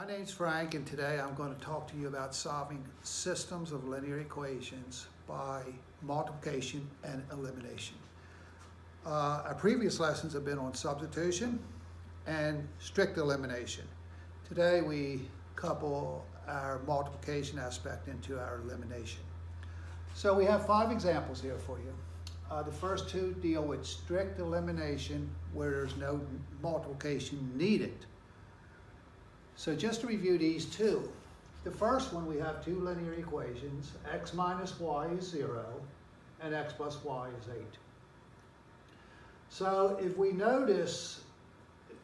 My name's Frank, and today I'm going to talk to you about solving systems of linear equations by multiplication and elimination. Our previous lessons have been on substitution and strict elimination. Today we couple our multiplication aspect into our elimination. So we have 5 examples here for you. The first 2 deal with strict elimination where there's no multiplication needed. So just to review these 2, the first one we have 2 linear equations, x minus y is 0 and x plus y is 8. So if we notice,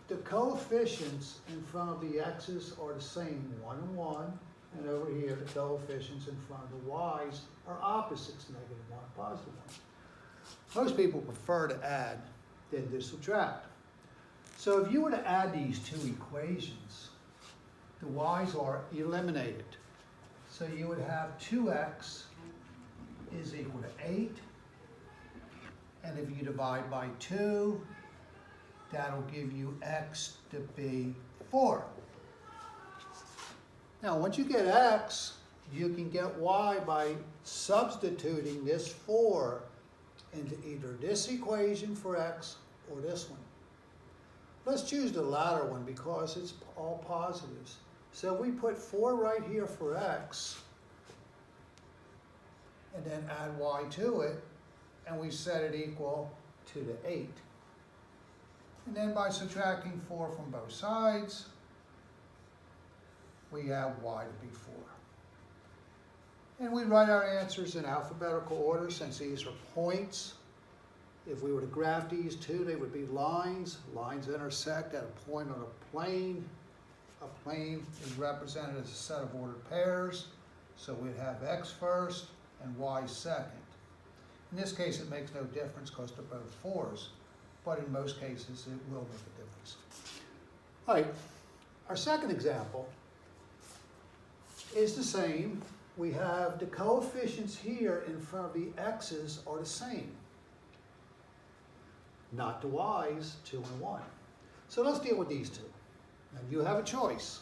the coefficients in front of the x's are the same, 1 and 1, and over here the coefficients in front of the y's are opposites, -1 and +1. Most people prefer to add than to subtract. So if you were to add these 2 equations, the y's are eliminated. So you would have 2x is equal to 8. And if you divide by 2, that'll give you x to be 4. Now, once you get x, you can get y by substituting this 4 into either this equation for x or this one. Let's choose the latter one because it's all positives. So we put 4 right here for x, and then add y to it, and we set it equal to the 8. And then by subtracting 4 from both sides, we have y to be 4. And we write our answers in alphabetical order since these are points. If we were to graph these 2, they would be lines. Lines intersect at a point on a plane. A plane is represented as a set of ordered pairs. So we'd have x first and y second. In this case, it makes no difference because they're both 4s, but in most cases, it will make a difference. All right, our second example is the same. We have the coefficients here in front of the x's are the same. Not the y's, 2 and 1. So let's deal with these 2. And you have a choice.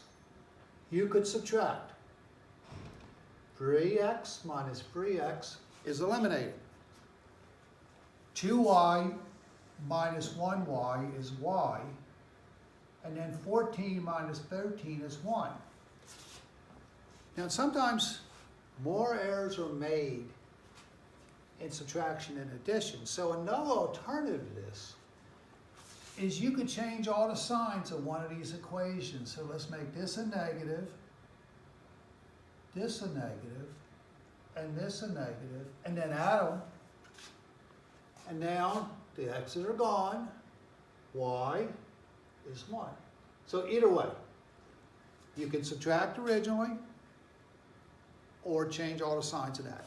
You could subtract. 3x minus 3x is eliminated. 2y minus 1y is y. And then 14 minus 13 is 1. Now sometimes more errors are made in subtraction and addition. So another alternative to this is you could change all the signs of one of these equations. So let's make this a negative, this a negative, and this a negative, and then add them. And now the x's are gone, y is 1. So either way, you can subtract originally or change all the signs of that.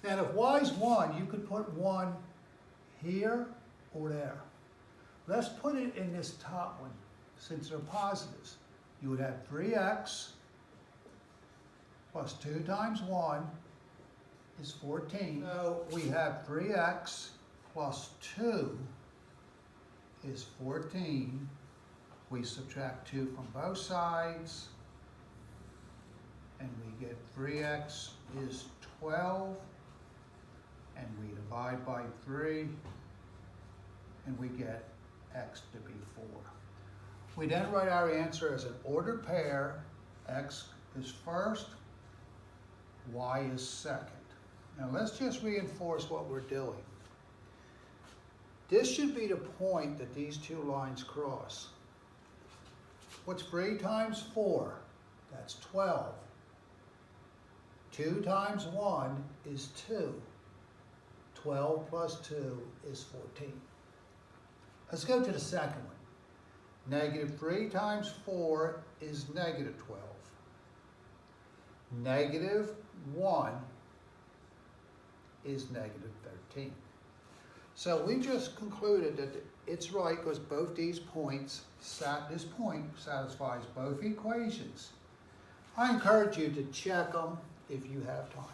And if y is 1, you could put 1 here or there. Let's put it in this top one, since they're positives. You would have 3x plus 2 times 1 is 14. So we have 3x plus 2 is 14. We subtract 2 from both sides, and we get 3x is 12. And we divide by 3, and we get x to be 4. We then write our answer as an ordered pair. X is first, y is second. Now let's just reinforce what we're doing. This should be the point that these 2 lines cross. What's 3 times 4? That's 12. 2 times 1 is 2. 12 plus 2 is 14. Let's go to the second one. -3 times 4 is -12. -1 is -13. So we just concluded that it's right because both these points, this point satisfies both equations. I encourage you to check them if you have time.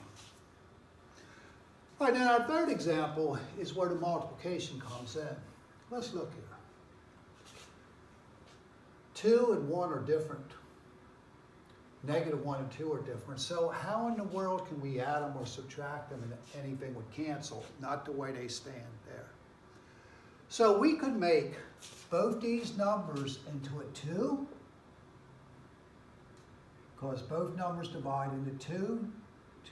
All right, now our third example is where the multiplication comes in. Let's look here. 2 and 1 are different. negative 1 and 2 are different. So how in the world can we add them or subtract them and anything would cancel? Not the way they stand there. So we could make both these numbers into a 2, because both numbers divide into 2.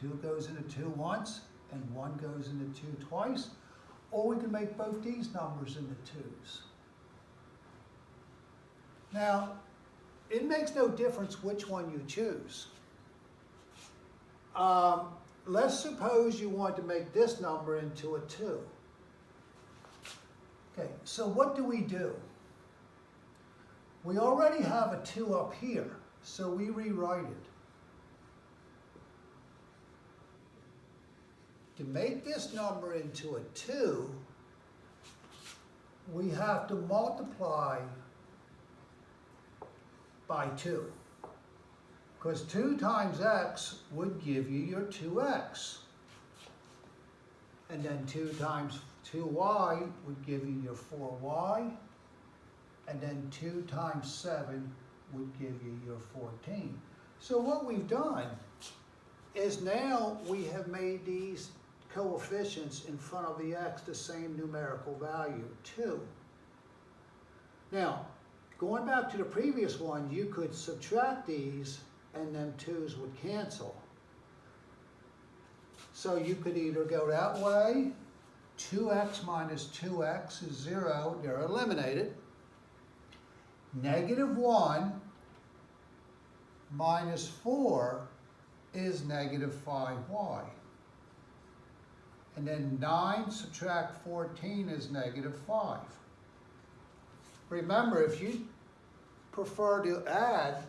2 goes into 2 once, and 1 goes into 2 twice. Or we can make both these numbers into 2's. Now, it makes no difference which one you choose. Let's suppose you want to make this number into a 2. Okay, so what do? We already have a 2 up here, so we rewrite it. To make this number into a 2, we have to multiply by 2. Because 2 times x would give you your 2x. And then 2 times 2y would give you your 4y. And then 2 times 7 would give you your 14. So what we've done is now we have made these coefficients in front of the x the same numerical value, 2. Now, going back to the previous one, you could subtract these and then 2's would cancel. So you could either go that way, 2x minus 2x is 0, they're eliminated. Negative 1 minus 4 is negative 5y. And then 9 subtract 14 is negative 5. Remember, if you prefer to add,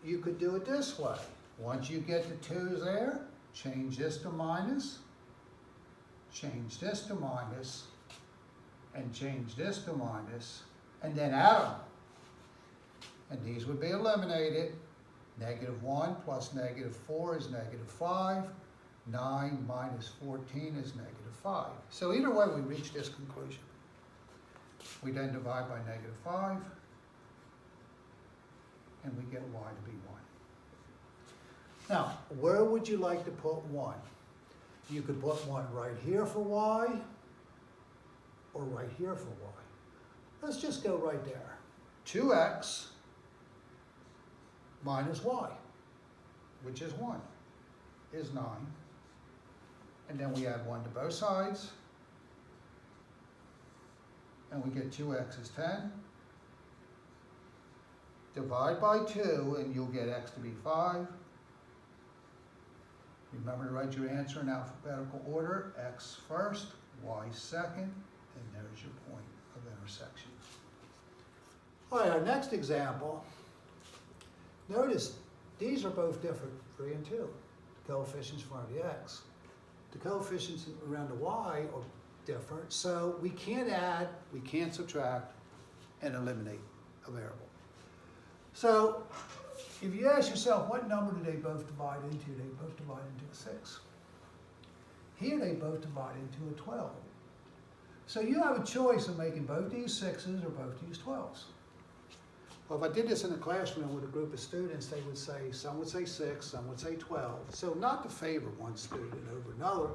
you could do it this way. Once you get the 2's there, change this to minus, change this to minus, and change this to minus, and then add them. And these would be eliminated. Negative 1 plus negative 4 is negative 5. 9 minus 14 is negative 5. So either way, we reach this conclusion. We then divide by negative 5, and we get y to be 1. Now, where would you like to put 1? You could put 1 right here for y, or right here for y. Let's just go right there. 2x minus y, which is 1, is 9. And then we add 1 to both sides. And we get 2x is 10. Divide by 2 and you'll get x to be 5. Remember to write your answer in alphabetical order. X first, y second, and there's your point of intersection. All right, our next example. Notice these are both different, 3 and 2. The coefficients in front of the x. The coefficients around the y are different, so we can't add, we can't subtract, and eliminate a variable. So if you ask yourself, what number do they both divide into? They both divide into a 6. Here they both divide into a 12. So you have a choice of making both these 6's or both these 12's. Well, if I did this in a classroom with a group of students, they would say, some would say 6, some would say 12. So not to favor one student over another,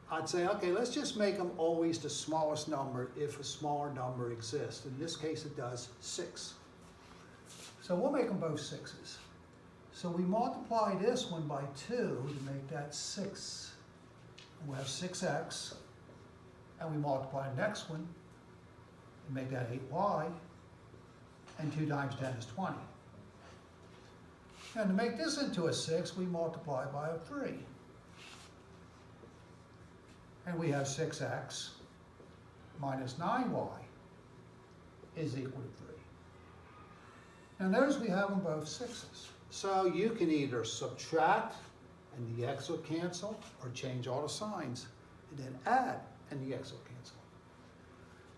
I'd say, okay, let's just make them always the smallest number if a smaller number exists. In this case, it does 6. So we'll make them both 6's. So we multiply this one by 2 to make that 6. We'll have 6x. And we multiply the next one and make that 8y. And 2 times 10 is 20. And to make this into a 6, we multiply by a 3. And we have 6x minus 9y is equal to 3. Now notice we have them both 6's. So you can either subtract and the x will cancel, or change all the signs and then add and the x will cancel.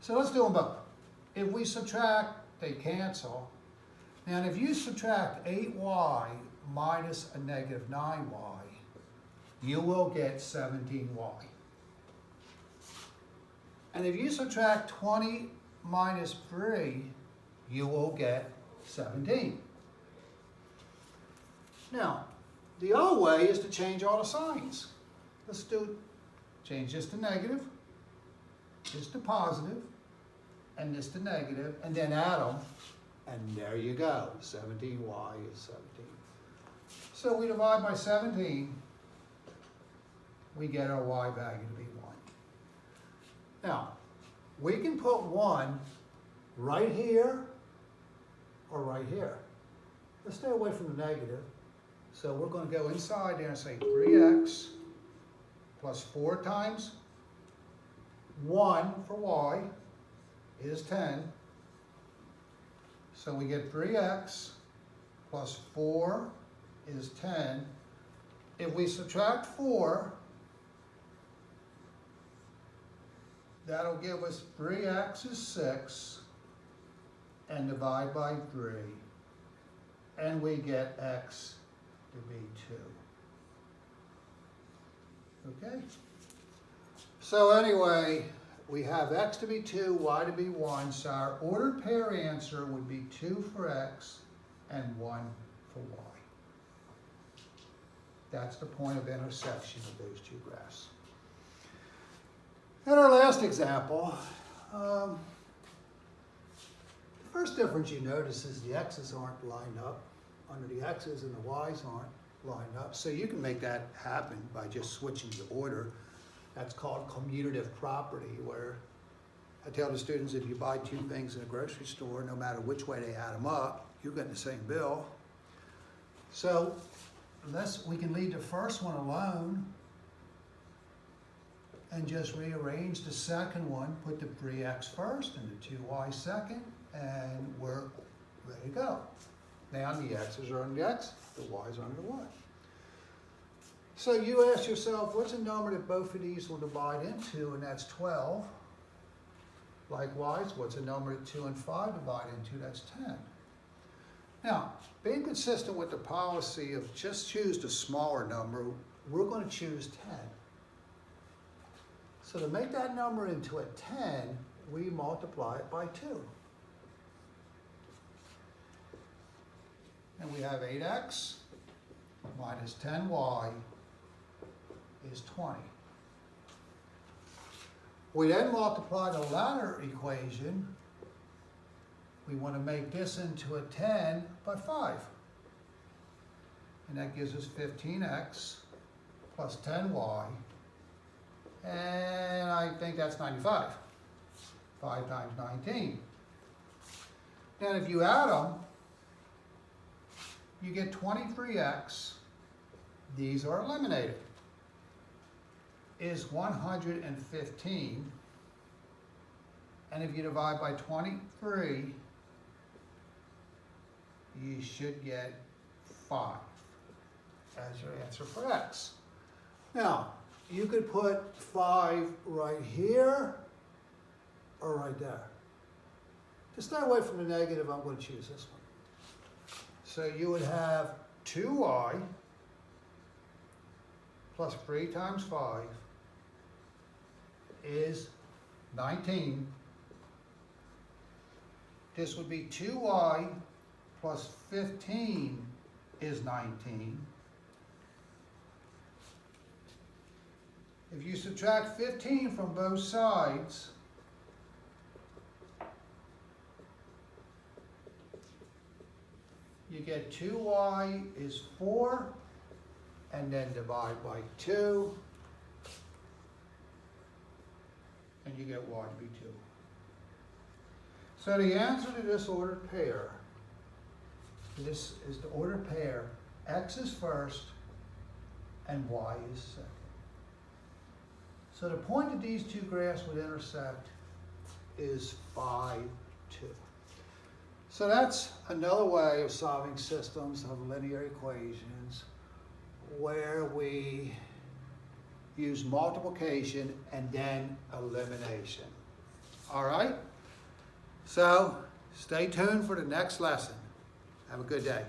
So let's do them both. If we subtract, they cancel. Now, if you subtract 8y minus a negative 9y, you will get 17y. And if you subtract 20 minus 3, you will get 17. Now, the other way is to change all the signs. Let's do, change this to negative, this to positive, and this to negative, and then add them, and there you go. 17y is 17. So we divide by 17, we get our y value to be 1. Now, we can put 1 right here or right here. Let's stay away from the negative. So we're going to go inside there and say 3x plus 4 times 1 for y is 10. So we get 3x plus 4 is 10. If we subtract 4, that'll give us 3x is 6, and divide by 3, and we get x to be 2. Okay? So anyway, we have x to be 2, y to be 1, so our ordered pair answer would be 2 for x and 1 for y. That's the point of intersection of those two graphs. In our last example, the first difference you notice is the x's aren't lined up under the x's and the y's aren't lined up. So you can make that happen by just switching the order. That's called commutative property, where I tell the students if you buy 2 things in a grocery store, no matter which way they add them up, you're getting the same bill. So we can leave the first one alone and just rearrange the second one, put the 3x first and the 2y second, and we're ready to go. Now the x's are on the x, the y's are on the y. So you ask yourself, what's a number that both of these will divide into, and that's 12. Likewise, what's a number that 2 and 5 divide into, that's 10. Now, being consistent with the policy of just choose the smaller number, we're going to choose 10. So to make that number into a 10, we multiply it by 2. And we have 8x minus 10y is 20. We then multiply the latter equation. We want to make this into a 10 by 5. And that gives us 15x plus 10y. And I think that's 95. 5 times 19. And if you add them, you get 23x. These are eliminated. Is 115. And if you divide by 23, you should get 5 as your answer for x. Now, you could put 5 right here or right there. To stay away from the negative, I'm going to choose this one. So you would have 2y plus 3 times 5 is 19. This would be 2y plus 15 is 19. If you subtract 15 from both sides, you get 2y is 4, and then divide by 2, and you get y to be 2. So the answer to this ordered pair, this is the ordered pair, x is first and y is second. So the point that these two graphs would intersect is 5, 2. So that's another way of solving systems of linear equations where we use multiplication and then elimination. All right? So stay tuned for the next lesson. Have a good day.